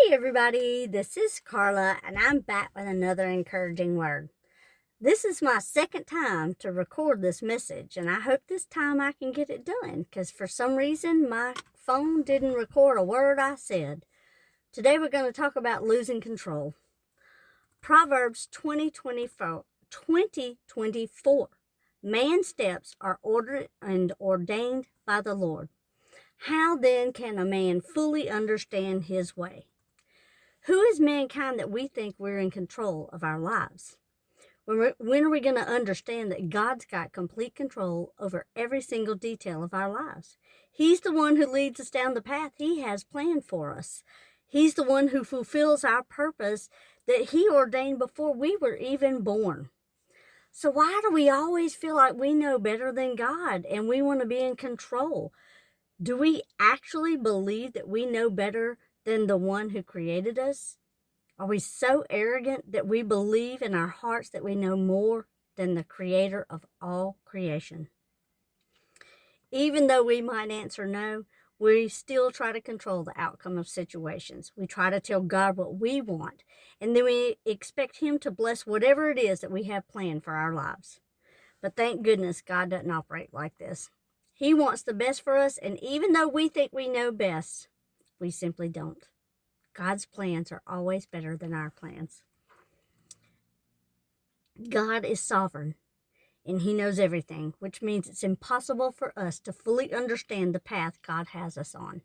Hey everybody, this is Carla and I'm back with another encouraging word. This is my second time to record this message and I hope this time I can get it done because for some reason my phone didn't record a word I said. Today we're going to talk about losing control. Proverbs 20:24. Man's steps are ordered and ordained by the Lord. How then can a man fully understand his way? Who is mankind that we think we're in control of our lives? When are we going to understand that God's got complete control over every single detail of our lives? He's the one who leads us down the path He has planned for us. He's the one who fulfills our purpose that He ordained before we were even born. So why do we always feel like we know better than God and we want to be in control? Do we actually believe that we know better than the one who created us? Are we so arrogant that we believe in our hearts that we know more than the creator of all creation? Even though we might answer no, we still try to control the outcome of situations. We try to tell God what we want, and then we expect Him to bless whatever it is that we have planned for our lives. But thank goodness God doesn't operate like this. He wants the best for us, and even though we think we know best, we simply don't. God's plans are always better than our plans. God is sovereign, and He knows everything, which means it's impossible for us to fully understand the path God has us on.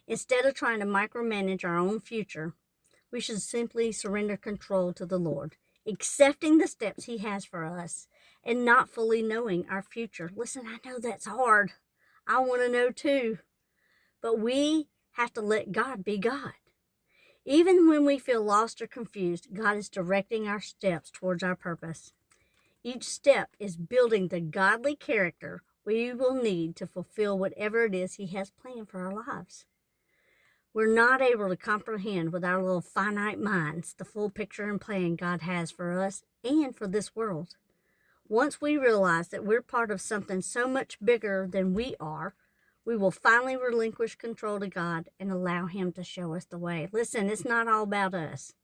Instead of trying to micromanage our own future, we should simply surrender control to the Lord, accepting the steps He has for us, and not fully knowing our future. Listen, I know that's hard. I want to know too. But we have to let God be God. Even when we feel lost or confused, God is directing our steps towards our purpose. Each step is building the godly character we will need to fulfill whatever it is He has planned for our lives. We're not able to comprehend with our little finite minds the full picture and plan God has for us and for this world. Once we realize that we're part of something so much bigger than we are, we will finally relinquish control to God and allow Him to show us the way. Listen, it's not all about us,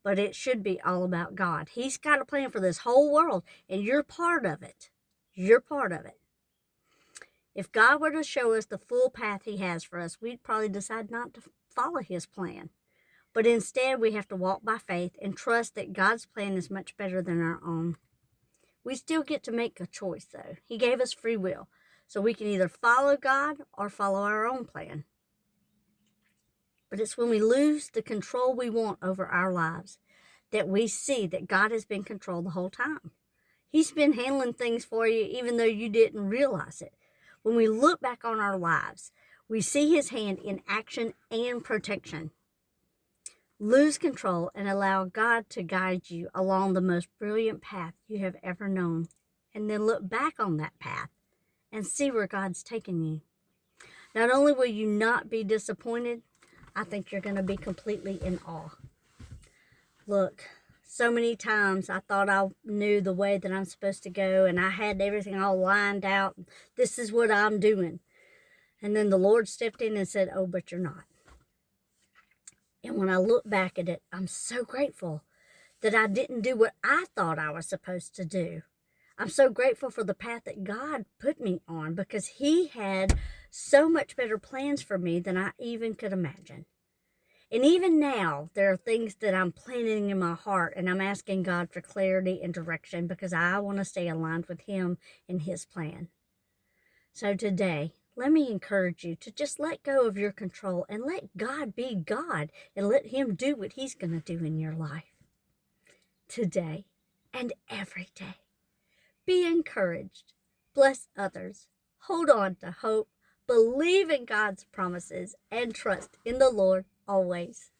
but it should be all about God. He's got a plan for this whole world, and you're part of it. You're part of it. If God were to show us the full path He has for us, we'd probably decide not to follow His plan. But instead, we have to walk by faith and trust that God's plan is much better than our own. We still get to make a choice, though. He gave us free will. So we can either follow God or follow our own plan. But it's when we lose the control we want over our lives that we see that God has been controlled the whole time. He's been handling things for you even though you didn't realize it. When we look back on our lives, we see His hand in action and protection. Lose control and allow God to guide you along the most brilliant path you have ever known. And then look back on that path and see where God's taken you. Not only will you not be disappointed, I think you're going to be completely in awe. Look, so many times I thought I knew the way that I'm supposed to go and I had everything all lined out. This is what I'm doing. And then the Lord stepped in and said, oh, but you're not. And when I look back at it, I'm so grateful that I didn't do what I thought I was supposed to do. I'm so grateful for the path that God put me on because He had so much better plans for me than I even could imagine. And even now, there are things that I'm planning in my heart and I'm asking God for clarity and direction because I want to stay aligned with Him and His plan. So today, let me encourage you to just let go of your control and let God be God and let Him do what He's going to do in your life. Today and every day. Be encouraged, bless others, hold on to hope, believe in God's promises, and trust in the Lord always.